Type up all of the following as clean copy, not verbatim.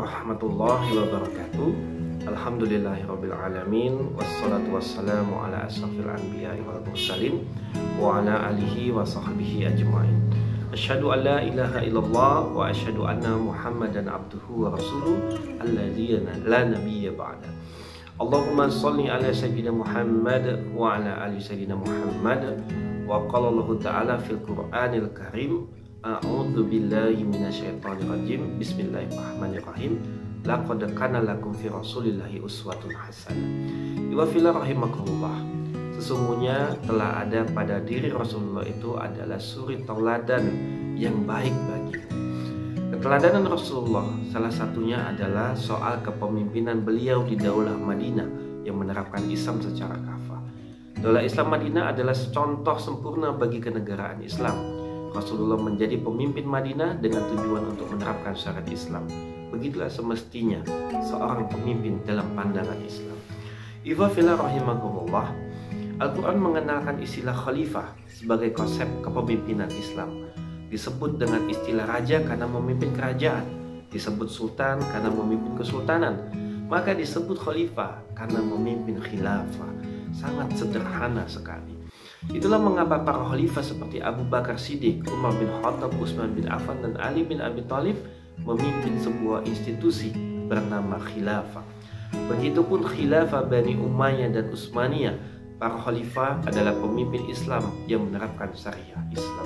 warahmatullahi wabarakatuh. Alhamdulillahirabbil alamin, wassalatu wassalamu ala asyrafil anbiya'i wal mursalin wa ala alihi wa sahbihi ajma'in. Asyhadu an la ilaha illallah wa asyhadu anna Muhammadan abduhu wa rasuluh alladzi la nabiyya ba'da. Allahumma shalli ala sayyidina Muhammad wa ala ali sayyidina Muhammad. Wa qala Allah ta'ala fil Qur'anil Karim, a'udzu billahi minasyaitonir rajim. Bismillahirrahmanirrahim. Laqad kana lakum fi Rasulillahi uswatun hasanah. Wa fil rahimakumullah. Sesungguhnya telah ada pada diri Rasulullah itu adalah suri teladan yang baik bagimu. Keteladanan Rasulullah salah satunya adalah soal kepemimpinan beliau di Daulah Madinah yang menerapkan Islam secara kafah. Daulah Islam Madinah adalah contoh sempurna bagi kenegaraan Islam. Rasulullah menjadi pemimpin Madinah dengan tujuan untuk menerapkan syariat Islam. Begitulah semestinya seorang pemimpin dalam pandangan Islam. Iwa fillah rahimakumullah. Al-Quran mengenalkan istilah khalifah sebagai konsep kepemimpinan Islam. Disebut dengan istilah raja karena memimpin kerajaan, disebut sultan karena memimpin kesultanan, maka disebut khalifah karena memimpin khilafah. Sangat sederhana sekali. Itulah mengapa para khalifah seperti Abu Bakar Siddiq, Umar bin Khattab, Utsman bin Affan, dan Ali bin Abi Thalib memimpin sebuah institusi bernama khilafah. Begitupun khilafah Bani Umayyah dan Utsmaniyah. Para khalifah adalah pemimpin Islam yang menerapkan syariah Islam.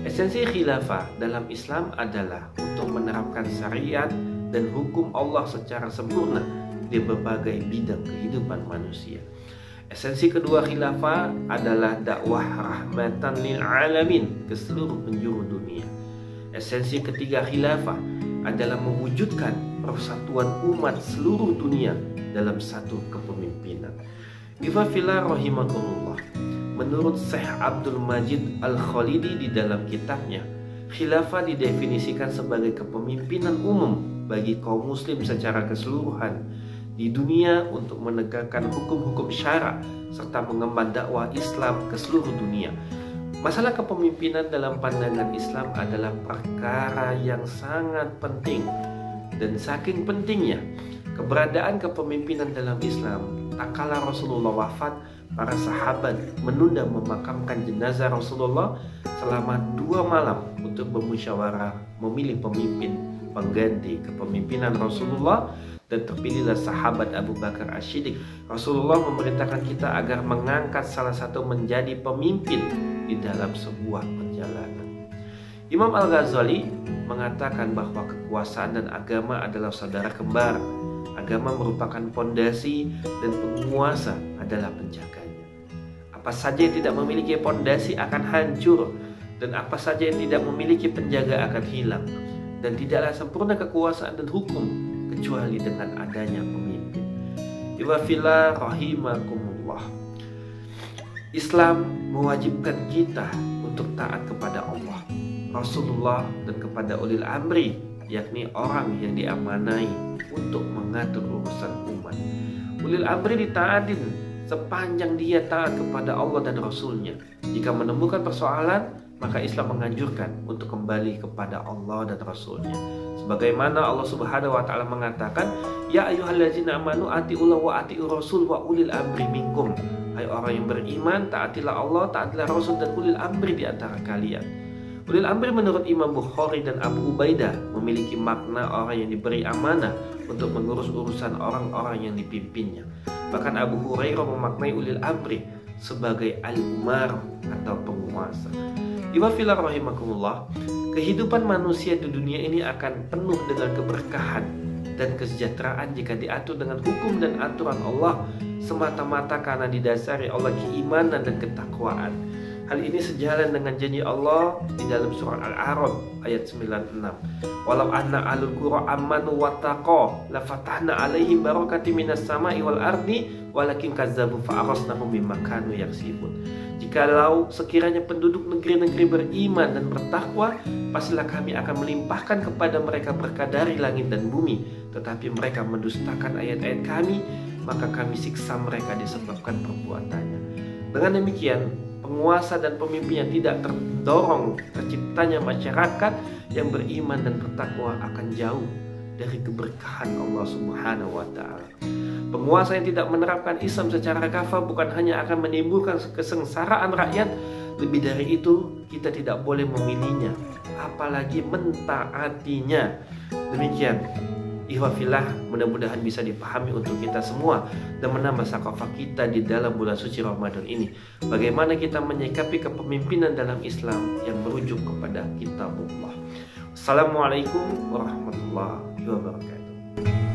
Esensi khilafah dalam Islam adalah untuk menerapkan syariat dan hukum Allah secara sempurna di berbagai bidang kehidupan manusia. Esensi kedua khilafah adalah dakwah rahmatan lil alamin ke seluruh penjuru dunia. Esensi ketiga khilafah adalah mewujudkan persatuan umat seluruh dunia dalam satu kepemimpinan. Iwa fillah rahimakumullah. Menurut Syekh Abdul Majid Al-Khalidi di dalam kitabnya, khilafah didefinisikan sebagai kepemimpinan umum bagi kaum muslim secara keseluruhan di dunia untuk menegakkan hukum-hukum syara serta mengemban dakwah Islam ke seluruh dunia. Masalah kepemimpinan dalam pandangan Islam adalah perkara yang sangat penting, dan saking pentingnya keberadaan kepemimpinan dalam Islam, tak kala Rasulullah wafat, para sahabat menunda memakamkan jenazah Rasulullah selama 2 malam untuk bermusyawarah memilih pemimpin pengganti kepemimpinan Rasulullah, dan terpilihlah sahabat Abu Bakar As-Siddiq. Rasulullah memerintahkan kita agar mengangkat salah satu menjadi pemimpin di dalam sebuah perjalanan. Imam Al-Ghazali mengatakan bahwa kekuasaan dan agama adalah saudara kembar. Agama merupakan pondasi dan penguasa adalah penjaganya. Apa saja yang tidak memiliki pondasi akan hancur, dan apa saja yang tidak memiliki penjaga akan hilang. Dan tidaklah sempurna kekuasaan dan hukum kecuali dengan adanya pemimpin. Iwa fillah rahimakumullah. Islam mewajibkan kita untuk taat kepada Allah, Rasulullah, dan kepada ulil amri, yakni orang yang diamanai untuk mengatur urusan umat. Ulil amri ditaatin sepanjang dia taat kepada Allah dan Rasulnya. Jika menemukan persoalan, maka Islam menganjurkan untuk kembali kepada Allah dan Rasulnya. Sebagaimana Allah Subhanahu wa Ta'ala mengatakan, ya ayyuhallazina amanu atiullah wa atiur rasul wa ulil amri minkum. Hai orang yang beriman, taatilah Allah, taatilah Rasul, dan ulil amri di antara kalian. Ulil amri menurut Imam Bukhari dan Abu Ubaidah memiliki makna orang yang diberi amanah untuk mengurus urusan orang-orang yang dipimpinnya. Bahkan Abu Hurairah memaknai ulil amri sebagai al-umar atau penguasa. Iwa fillah rahimakumullah. Kehidupan manusia di dunia ini akan penuh dengan keberkahan dan kesejahteraan jika diatur dengan hukum dan aturan Allah semata-mata karena didasari oleh keimanan dan ketakwaan. Hal ini sejalan dengan janji Allah di dalam surah Al-A'raf ayat 96. Walau anna ahlul qura amanu wattaqu la fatahna 'alaihim barakatim minas sama'i wal ardi walakin kazzabu fa arasnahum bima kanu yaksibun. Jikalau sekiranya penduduk negeri-negeri beriman dan bertakwa, pastilah kami akan melimpahkan kepada mereka berkah dari langit dan bumi. Tetapi mereka mendustakan ayat-ayat kami, maka kami siksa mereka disebabkan perbuatannya. Dengan demikian, penguasa dan pemimpin yang tidak terdorong terciptanya masyarakat yang beriman dan bertakwa akan jauh dari keberkahan Allah Subhanahu wa Ta'ala. Penguasa yang tidak menerapkan Islam secara kafah bukan hanya akan menimbulkan kesengsaraan rakyat, lebih dari itu kita tidak boleh memilihnya, apalagi mentaatinya. Demikian ihwafillah, mudah-mudahan bisa dipahami untuk kita semua dan menambah sakafah kita di dalam bulan suci Ramadan ini. Bagaimana kita menyikapi kepemimpinan dalam Islam yang merujuk kepada kitabullah. Assalamualaikum warahmatullahi wabarakatuh.